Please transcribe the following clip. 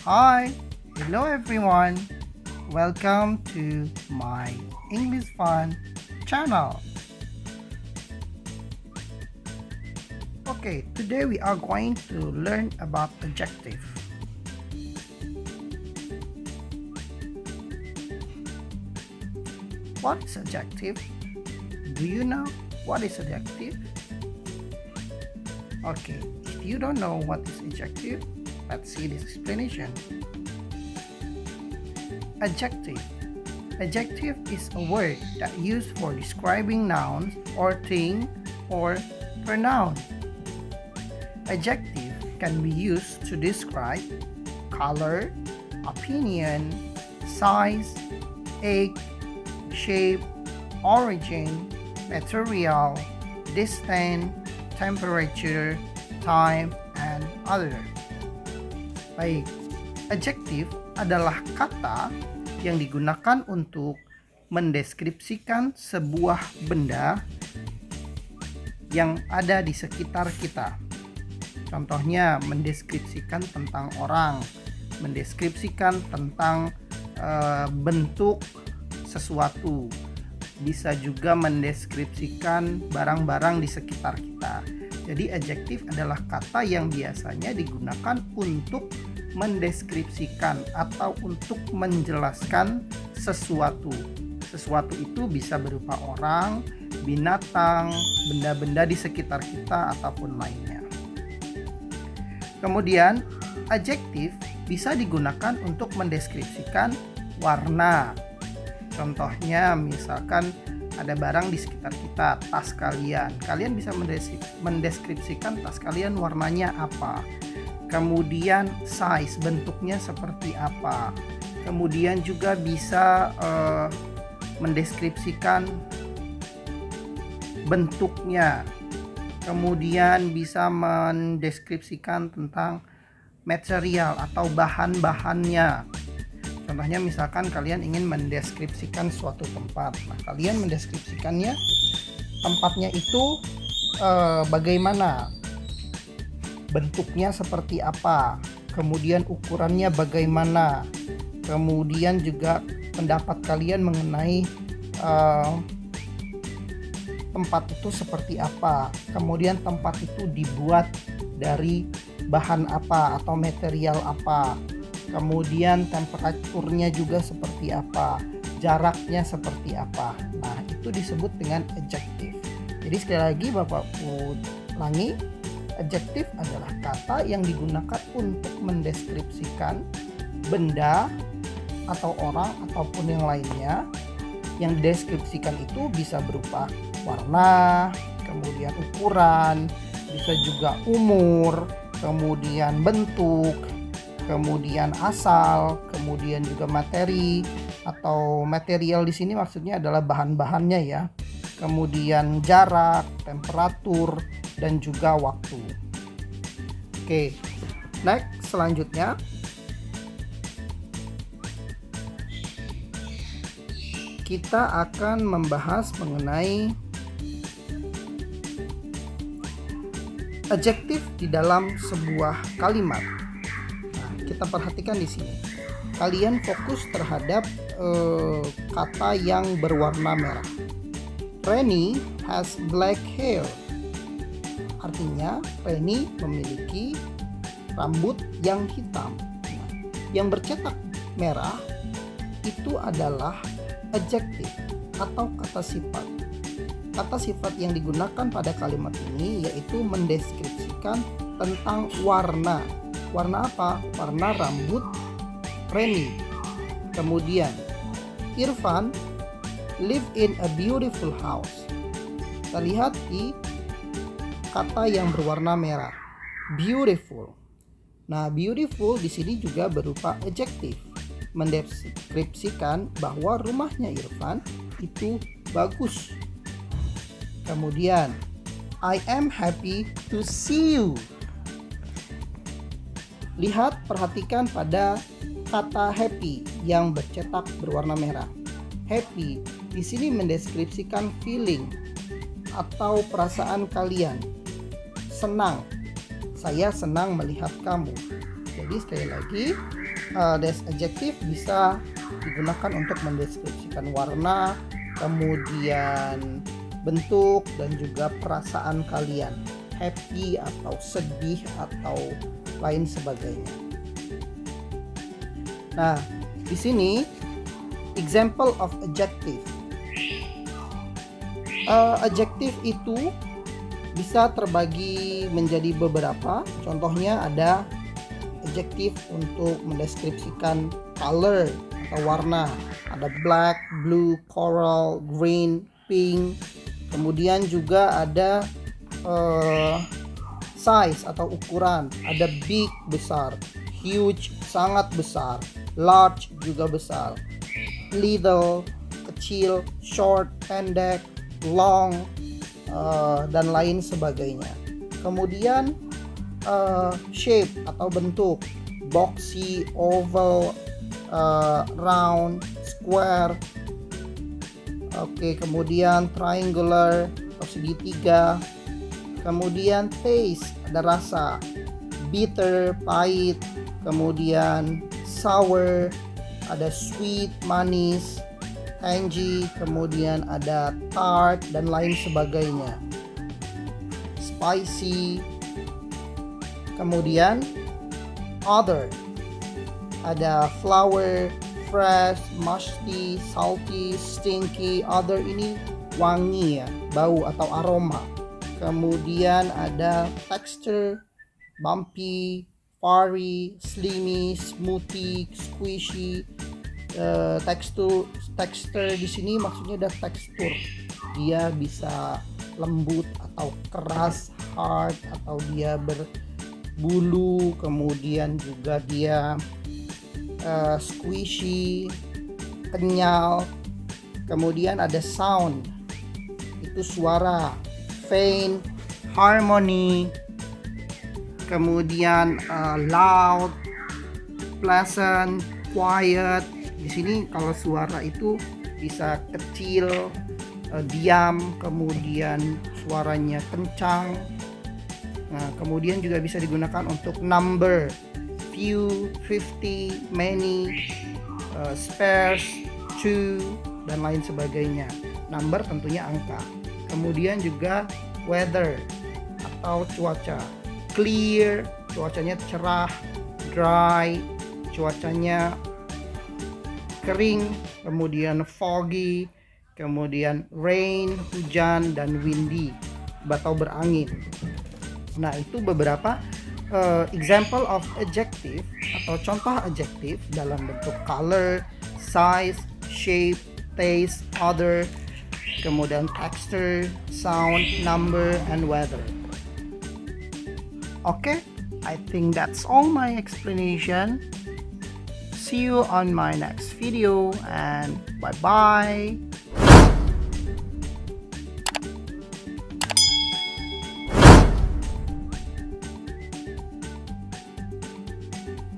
Hi, hello everyone. Welcome to my English Fun channel. Okay, today we are going to learn about adjective. What is adjective? Do you know what is adjective? Okay, if you don't know what is adjective, let's see this explanation. Adjective. Adjective is a word that used for describing nouns or thing or pronoun. Adjective can be used to describe color, opinion, size, age, shape, origin, material, distance, temperature, time, and other. Baik, adjektif adalah kata yang digunakan untuk mendeskripsikan sebuah benda yang ada di sekitar kita. Contohnya mendeskripsikan tentang orang, mendeskripsikan tentang bentuk sesuatu. Bisa juga mendeskripsikan barang-barang di sekitar kita. Jadi adjektif adalah kata yang biasanya digunakan untuk mendeskripsikan atau untuk menjelaskan sesuatu. Sesuatu itu bisa berupa orang, binatang, benda-benda di sekitar kita ataupun lainnya. Kemudian adjektif bisa digunakan untuk mendeskripsikan warna. Contohnya misalkan ada barang di sekitar kita, tas kalian. Kalian bisa mendeskripsikan tas kalian warnanya apa. Kemudian size, bentuknya seperti apa. Kemudian juga bisa mendeskripsikan bentuknya. Kemudian bisa mendeskripsikan tentang material atau bahan-bahannya. Contohnya misalkan kalian ingin mendeskripsikan suatu tempat. Nah, kalian mendeskripsikannya tempatnya itu bagaimana, bentuknya seperti apa, kemudian ukurannya bagaimana, kemudian juga pendapat kalian mengenai tempat itu seperti apa, kemudian tempat itu dibuat dari bahan apa atau material apa, kemudian temperaturnya juga seperti apa, jaraknya seperti apa. Nah, itu disebut dengan adjektif. Jadi sekali lagi Bapak ulangi, adjektif adalah kata yang digunakan untuk mendeskripsikan benda atau orang ataupun yang lainnya. Yang dideskripsikan itu bisa berupa warna, kemudian ukuran, bisa juga umur, kemudian bentuk, kemudian asal, kemudian juga materi atau material di sini maksudnya adalah bahan-bahannya ya. Kemudian jarak, temperatur, dan juga waktu. Oke, next selanjutnya kita akan membahas mengenai adjektif di dalam sebuah kalimat. Kita perhatikan di sini. Kalian fokus terhadap kata yang berwarna merah. Reni has black hair. Artinya Reni memiliki rambut yang hitam. Yang bercetak merah itu adalah adjektif atau kata sifat. Kata sifat yang digunakan pada kalimat ini yaitu mendeskripsikan tentang warna. Warna apa? Warna rambut Reni. Kemudian Irfan live in a beautiful house. Kita lihat di kata yang berwarna merah, beautiful. Nah, beautiful di sini juga berupa adjektif, mendeskripsikan bahwa rumahnya Irfan itu bagus. Kemudian I am happy to see you. Lihat, perhatikan pada kata happy yang bercetak berwarna merah. Happy di sini mendeskripsikan feeling atau perasaan kalian. Senang, saya senang melihat kamu. Jadi sekali lagi, this adjective bisa digunakan untuk mendeskripsikan warna, kemudian bentuk, dan juga perasaan kalian, happy atau sedih atau lain sebagainya. Nah, di sini example of adjective. Adjective itu bisa terbagi menjadi beberapa. Contohnya ada adjektif untuk mendeskripsikan color atau warna. Ada black, blue, coral, green, pink. Kemudian juga ada size atau ukuran. Ada big, besar, huge, sangat besar, large, juga besar, little, kecil, short, pendek, long, dan lain sebagainya. Kemudian shape atau bentuk, boxy, oval, round, square. Oke, kemudian triangular atau segitiga. Kemudian taste, ada rasa, bitter, pahit. Kemudian sour, ada sweet, manis, tangy, kemudian ada tart, dan lain sebagainya. Spicy. Kemudian other, ada flower, fresh, musty, salty, stinky. Other ini wangi ya, bau atau aroma. Kemudian ada texture, bumpy, furry, slimy, smoothie, squishy. Tekstur di sini maksudnya ada tekstur, dia bisa lembut atau keras, hard, atau dia berbulu. Kemudian juga dia squishy, kenyal. Kemudian ada sound, itu suara, faint, harmony. Kemudian loud, pleasant, quiet. Di sini kalau suara itu bisa kecil, diam, kemudian suaranya kencang. Nah, kemudian juga bisa digunakan untuk number, few, 50, many, sparse, two, dan lain sebagainya. Number tentunya angka. Kemudian juga weather atau cuaca, clear, cuacanya cerah, dry, cuacanya kering, kemudian foggy, kemudian rain, hujan, dan windy, atau berangin. Nah, itu beberapa example of adjective atau contoh adjektif dalam bentuk color, size, shape, taste, other, kemudian texture, sound, number, and weather. Okay, I think that's all my explanation. See you on my next video, and bye bye.